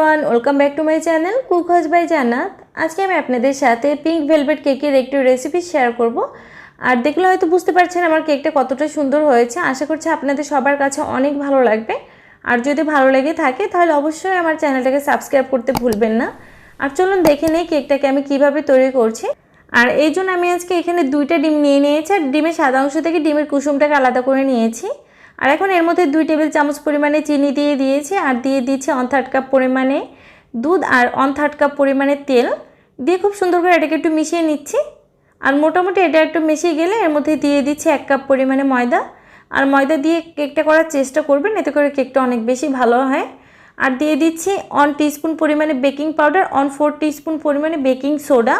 Everyone, welcome back to my channel cook house by Jannat. আজকে আমি আপনাদের সাথে পিঙ্ক ভেলভেট কেকের একটি রেসিপি শেয়ার করব। আর দেখলে হয়তো বুঝতে পারছেন আমার কেকটা কতটা সুন্দর হয়েছে। আশা করছি আপনাদের সবার কাছে অনেক ভালো লাগবে। আর যদি ভালো লেগে থাকে তাহলে অবশ্যই আমার চ্যানেলটাকে সাবস্ক্রাইব করতে ভুলবেন না। আর চলুন দেখে নেই কেকটাকে আমি কিভাবে তৈরি করছি। আর এই জন্য আমি আজকে এখানে 2টা ডিম নিয়ে নিয়েছি। আর ডিমের সাদা অংশ থেকে ডিমের কুসুমটাকে আলাদা করে নিয়েছি। আর এখন এর মধ্যে 2 টেবিল চামচ পরিমাণে চিনি দিয়ে দিয়েছি। আর দিয়ে দিচ্ছি 1/3 কাপ পরিমাণে দুধ আর 1/3 কাপ পরিমাণে তেল দিয়ে খুব সুন্দর করে এটাকে একটু মিশিয়ে নিচ্ছি। আর মোটামুটি এটা একটু মিশিয়ে গেলে এর মধ্যে দিয়ে দিচ্ছি 1 কাপ পরিমাণে ময়দা। আর ময়দা দিয়ে কেকটা করার চেষ্টা করবেন, এতে করে কেকটা অনেক বেশি ভালো হয়। আর দিয়ে দিচ্ছি 1 টিস্পুন পরিমাণে বেকিং পাউডার, 1/4 টিস্পুন পরিমাণে বেকিং সোডা।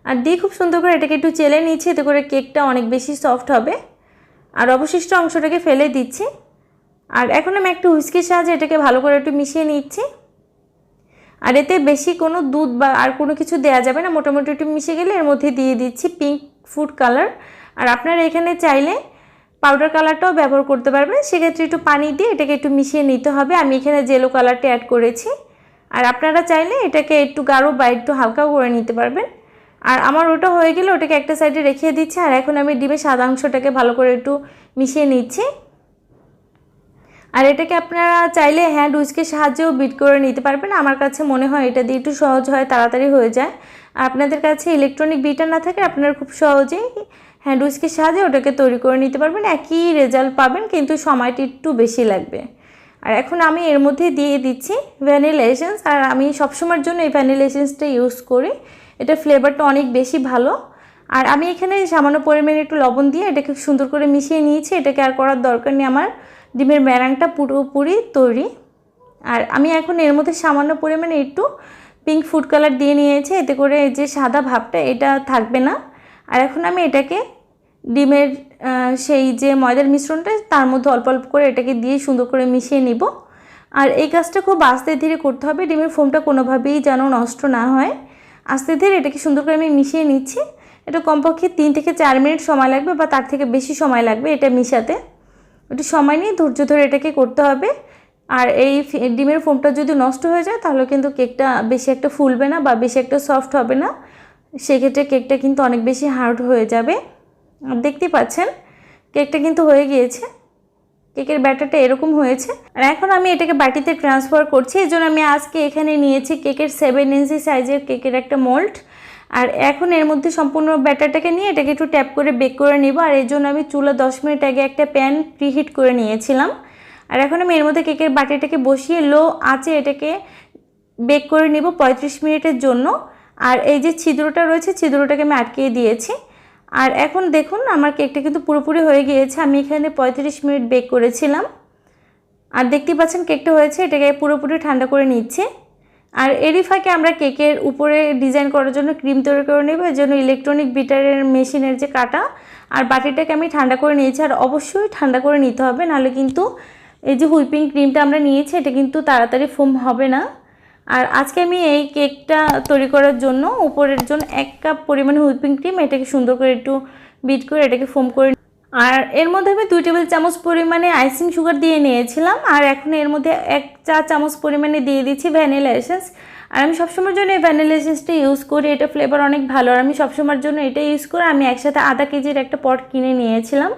আর দিয়ে খুব সুন্দর করে এটাকে একটু চেলে নিচ্ছি, এতে করে কেকটা অনেক বেশি সফট হবে। আর অবশিষ্ট অংশটাকে ফেলে দিচ্ছি। আর এখন আমি একটু হুইস্কির সাহায্যে এটাকে ভালো করে একটু মিশিয়ে নিচ্ছি। আর এতে বেশি কোনো দুধ বা আর কোনো কিছু দেওয়া যাবে না, মোটামুটি একটু মিশে গেলে এর মধ্যে দিয়ে দিচ্ছি পিঙ্ক ফুড কালার। আর আপনারা এখানে চাইলে পাউডার কালারটাও ব্যবহার করতে পারবেন, সেক্ষেত্রে একটু পানি দিয়ে এটাকে একটু মিশিয়ে নিতে হবে। আমি এখানে জেলো কালারটা অ্যাড করেছি। আর আপনারা চাইলে এটাকে একটু গাঢ় বা একটু হালকা করে নিতে পারবেন। আর আমার ওটা হয়ে গেলে ওটাকে একটা সাইডে রেখে দিচ্ছি। আর এখন আমি ডিমের সাদা অংশটাকে ভালো করে একটু মিশিয়ে নিচ্ছি। আর এটাকে আপনারা চাইলে হ্যান্ড উইস্কের সাহায্যেও বিট করে নিতে পারবেন। আমার কাছে মনে হয় এটা দিয়ে একটু সহজ হয়, তাড়াতাড়ি হয়ে যায়। আর আপনাদের কাছে ইলেকট্রনিক বিটার না থাকে আপনারা খুব সহজেই হ্যান্ড উইস্কের সাহায্যে ওটাকে তৈরি করে নিতে পারবেন। একই রেজাল্ট পাবেন, কিন্তু সময়টা একটু বেশি লাগবে। আর এখন আমি এর মধ্যে দিয়ে দিচ্ছি ভ্যানিলা এসেন্স। আর আমি সবসময়ের জন্য এই ভ্যানিলা এসেন্সটা ইউজ করি, এটা ফ্লেভারটা অনেক বেশি ভালো। আর আমি এখানে সামান্য পরিমাণে একটু লবণ দিয়ে এটাকে সুন্দর করে মিশিয়ে নিয়েছি। এটাকে আর করার দরকার নেই, আমার ডিমের ম্যারাংটা পুরোপুরি তৈরি। আর আমি এখন এর মধ্যে সামান্য পরিমাণে একটু পিঙ্ক ফুড কালার দিয়ে নিয়েছি, এতে করে যে সাদা ভাবটা এটা থাকবে না। আর এখন আমি এটাকে ডিমের সেই যে ময়দার মিশ্রণটা তার মধ্যে অল্প অল্প করে এটাকে দিয়ে সুন্দর করে মিশিয়ে নিব। আর এই কাজটা খুব আস্তে ধীরে করতে হবে, ডিমের ফোমটা কোনোভাবেই যেন নষ্ট না হয়। আস্তে ধীরে এটাকে সুন্দর করে আমি মিশিয়ে নিচ্ছি। এটা কমপক্ষে 3 থেকে 4 মিনিট সময় লাগবে বা তার থেকে বেশি সময় লাগবে এটা মিশাতে। একটু সময় নিয়ে ধৈর্য ধরে এটাকে করতে হবে। আর এই ডিমের ফোমটা যদি নষ্ট হয়ে যায় তাহলে কিন্তু কেকটা বেশি একটা ফুলবে না বা বেশি একটা সফট হবে না, সেক্ষেত্রে কেকটা কিন্তু অনেক বেশি হার্ড হয়ে যাবে। আর দেখতেই পাচ্ছেন কেকটা কিন্তু হয়ে গিয়েছে, কেকের ব্যাটারটা এরকম হয়েছে। আর এখন আমি এটাকে বাটিতে ট্রান্সফার করছি। এই জন্য আমি আজকে এখানে নিয়েছি কেকের 7 ইঞ্চি সাইজের কেকের একটা মোল্ড। আর এখন এর মধ্যে সম্পূর্ণ ব্যাটারটাকে নিয়ে এটাকে একটু ট্যাপ করে বেক করে নিব। আর এই জন্য আমি চুলা 10 মিনিট আগে একটা প্যান প্রিহিট করে নিয়েছিলাম। আর এখন আমি এর মধ্যে কেকের বাটিটাকে বসিয়ে লো আঁচে এটাকে বেক করে নিব 35 মিনিটের জন্য। আর এই যে ছিদ্রটা রয়েছে ছিদ্রটাকে আমি আটকিয়ে দিয়েছি। আর এখন দেখুন আমার কেকটা কিন্তু পুরোপুরি হয়ে গিয়েছে। আমি এখানে 35 মিনিট বেক করেছিলাম। আর দেখতেই পাচ্ছেন কেকটা হয়েছে, এটাকে পুরোপুরি ঠান্ডা করে নিচ্ছে। আর এরই ফাঁকে আমরা কেকের উপরে ডিজাইন করার জন্য ক্রিম তৈরি করে নেব। এর জন্য ইলেকট্রনিক বিটারের মেশিনের যে কাটা আর বাটিটাকে আমি ঠান্ডা করে নিয়েছি। আর অবশ্যই ঠান্ডা করে নিতে হবে, নাহলে কিন্তু এই যে হুইপিং ক্রিমটা আমরা নিয়েছি এটা কিন্তু তাড়াতাড়ি ফোম হবে না। আর আজকে আমি এই কেকটা তৈরি করার জন্য উপরের জন্য 1 কাপ পরিমাণে হুইপিং ক্রিম এটাকে সুন্দর করে একটু বিট করে এটাকে ফোম করে। আর এর মধ্যে আমি 2 টেবিল চামচ পরিমাণে আইসিং সুগার দিয়ে নিয়েছিলাম। আর এখন এর মধ্যে 1 চা চামচ পরিমাণে দিয়ে দিচ্ছি ভ্যানিলা এসেন্স। আর আমি সবসময়ের জন্য এই ভ্যানিলা এসেন্সটা ইউজ করি, এটা ফ্লেভার অনেক ভালো। আর আমি সবসময়ের জন্য এটা ইউজ করে আমি একসাথে আধা কেজির একটা পট কিনে নিয়েছিলাম।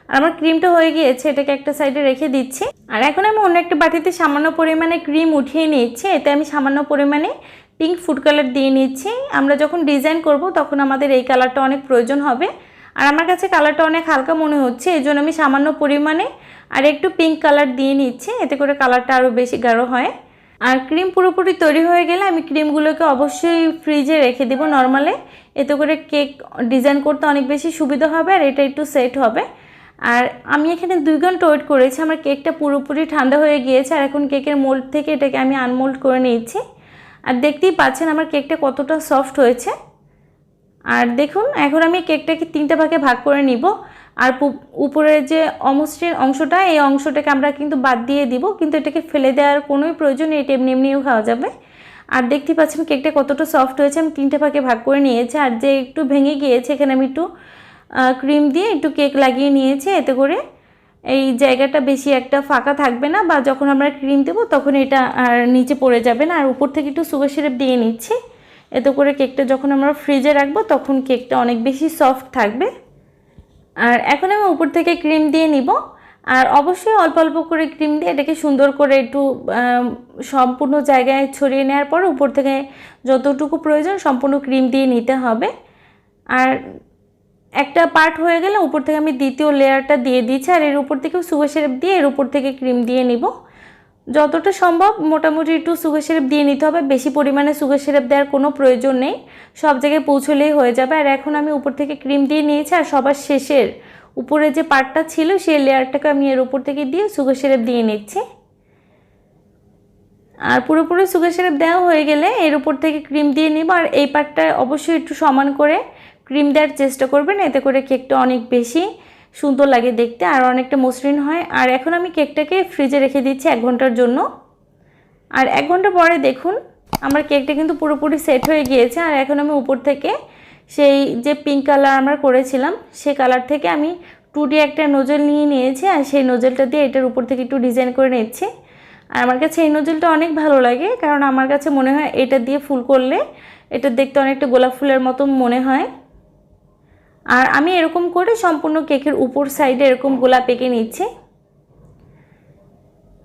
আর আমার ক্রিমটা হয়ে গিয়েছে, এটাকে একটা সাইডে রেখে দিচ্ছি। আর এখন আমি অন্য একটা বাটিতে সামান্য পরিমাণে ক্রিম উঠিয়ে নিচ্ছি। এতে আমি সামান্য পরিমাণে পিঙ্ক ফুড কালার দিয়ে নিচ্ছি। আমরা যখন ডিজাইন করব তখন আমাদের এই কালারটা অনেক প্রয়োজন হবে। আর আমার কাছে কালারটা অনেক হালকা মনে হচ্ছে, এই জন্য আমি সামান্য পরিমাণে আর একটু পিঙ্ক কালার দিয়ে নিচ্ছি, এতে করে কালারটা আরও বেশি গাঢ় হয়। আর ক্রিম পুরোপুরি তৈরি হয়ে গেলে আমি ক্রিমগুলোকে অবশ্যই ফ্রিজে রেখে দেবো নর্মালে, এতে করে কেক ডিজাইন করতে অনেক বেশি সুবিধা হবে আর এটা একটু সেট হবে। আর আমি এখানে 2 ঘন্টা ওয়েট করেছি, আমার কেকটা পুরোপুরি ঠান্ডা হয়ে গিয়েছে। আর এখন কেকের মোল্ড থেকে এটাকে আমি আনমোল্ড করে নিয়েছি। আর দেখতেই পাচ্ছেন আমার কেকটা কতটা সফট হয়েছে। আর দেখুন এখন আমি কেকটাকে 3টে ভাগে ভাগ করে নিব। আর উপরের যে অমসৃণ অংশটা এই অংশটাকে আমরা কিন্তু বাদ দিয়ে দিব, কিন্তু এটাকে ফেলে দেওয়ার কোনোই প্রয়োজন নেই, এটা এমনি এমনিও খাওয়া যাবে। আর দেখতে পাচ্ছেন কেকটা কতটা সফট হয়েছে। আমি 3টে ভাগে ভাগ করে নিয়েছি। আর যে একটু ভেঙে গিয়েছে এখানে আমি একটু ক্রিম দিয়ে একটু কেক লাগিয়ে নিয়েছি, এতে করে এই জায়গাটা বেশি একটা ফাঁকা থাকবে না, বা যখন আমরা ক্রিম দেবো তখন এটা আর নিচে পড়ে যাবে না। আর উপর থেকে একটু সুগার সিরাপ দিয়ে নিচ্ছি, এতে করে কেকটা যখন আমরা ফ্রিজে রাখবো তখন কেকটা অনেক বেশি সফট থাকবে। আর এখন আমি উপর থেকে ক্রিম দিয়ে নিব, আর অবশ্যই অল্প অল্প করে ক্রিম দিয়ে এটাকে সুন্দর করে একটু সম্পূর্ণ জায়গায় ছড়িয়ে নেওয়ার পর উপর থেকে যতটুকু প্রয়োজন সম্পূর্ণ ক্রিম দিয়ে নিতে হবে। আর একটা পার্ট হয়ে গেলে উপর থেকে আমি দ্বিতীয় লেয়ারটা দিয়ে দিচ্ছি, আর এর উপর থেকেও সুগার সিরাপ দিয়ে এর উপর থেকে ক্রিম দিয়ে নিব। যতটা সম্ভব মোটামুটি একটু সুগার সিরাপ দিয়ে নিতে হবে, বেশি পরিমাণে সুগার সিরাপ দেওয়ার কোনো প্রয়োজন নেই, সব জায়গায় পৌঁছলেই হয়ে যাবে। আর এখন আমি উপর থেকে ক্রিম দিয়ে নিয়েছি, আর সবার শেষের উপরে যে পার্টটা ছিল সেই লেয়ারটাকে আমি এর উপর থেকে দিয়ে সুগার সিরাপ দিয়ে নিচ্ছি। আর পুরোপুরি সুগার সিরাপ দেওয়া হয়ে গেলে এর উপর থেকে ক্রিম দিয়ে নিব। আর এই পার্টটা অবশ্যই একটু সমান করে ক্রিম দেওয়ার চেষ্টা করবেন, এতে করে কেকটা অনেক বেশি সুন্দর লাগে দেখতে আর অনেকটা মসৃণ হয়। আর এখন আমি কেকটাকে ফ্রিজে রেখে দিচ্ছি 1 ঘন্টার জন্য। আর 1 ঘন্টা পরে দেখুন আমার কেকটা কিন্তু পুরোপুরি সেট হয়ে গিয়েছে। আর এখন আমি উপর থেকে সেই যে পিঙ্ক কালার আমরা করেছিলাম সেই কালার থেকে আমি 2D একটা নোজেল নিয়ে নিয়েছি, আর সেই নোজেলটা দিয়ে এটার উপর থেকে একটু ডিজাইন করে নিচ্ছি। আর আমার কাছে এই নোজেলটা অনেক ভালো লাগে, কারণ আমার কাছে মনে হয় এটা দিয়ে ফুল করলে এটা দেখতে অনেকটা গোলাপ ফুলের মতো মনে হয়। আর আমি এরকম করে সম্পূর্ণ কেকের উপর সাইডে এরকম গোলাপ এঁকে নিচ্ছি।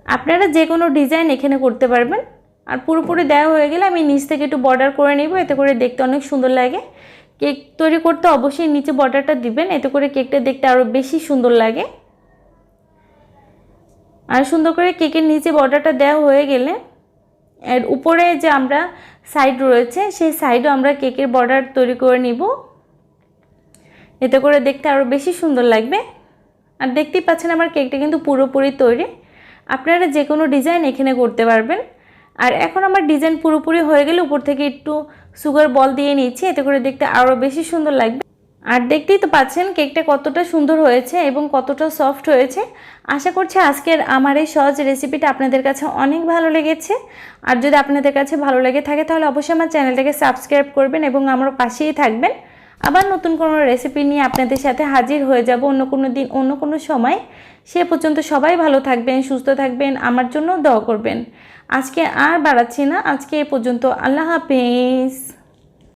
আপনারা যে কোনো ডিজাইন এখানে করতে পারবেন। আর পুরোপুরি দেওয়া হয়ে গেলে আমি নিচ থেকে একটু বর্ডার করে নেব, এতে করে দেখতে অনেক সুন্দর লাগে। কেক তৈরি করতে অবশ্যই নিচে বর্ডারটা দিবেন, এতে করে কেকটা দেখতে আরও বেশি সুন্দর লাগে। আর সুন্দর করে কেকের নিচে বর্ডারটা দেওয়া হয়ে গেলে এর উপরে যে আমরা সাইড রয়েছে সেই সাইডও আমরা কেকের বর্ডার তৈরি করে নিব, এতে করে দেখতে আরও বেশি সুন্দর লাগবে। আর দেখতেই পাচ্ছেন আমার কেকটা কিন্তু পুরোপুরি তৈরি, আপনারা যে কোনো ডিজাইন এখানে করতে পারবেন। আর এখন আমার ডিজাইন পুরোপুরি হয়ে গেলে উপর থেকে একটু সুগার বল দিয়ে নিচ্ছি, এতে করে দেখতে আরও বেশি সুন্দর লাগবে। আর দেখতেই তো পাচ্ছেন কেকটা কতটা সুন্দর হয়েছে এবং কতটা সফট হয়েছে। আশা করছি আজকের আমার এই সহজ রেসিপিটা আপনাদের কাছে অনেক ভালো লেগেছে। আর যদি আপনাদের কাছে ভালো লেগে থাকে তাহলে অবশ্যই আমার চ্যানেলটাকে সাবস্ক্রাইব করবেন এবং আমার পাশেই থাকবেন। আবার নতুন কোনো রেসিপি নিয়ে আপনাদের সাথে হাজির হয়ে যাব অন্য কোনো দিন অন্য কোনো সময়। সে পর্যন্ত সবাই ভালো থাকবেন, সুস্থ থাকবেন, আমার জন্য দোয়া করবেন। আজকে আর বাড়াচ্ছি না, আজকে এ পর্যন্ত। আল্লাহ হাফেজ।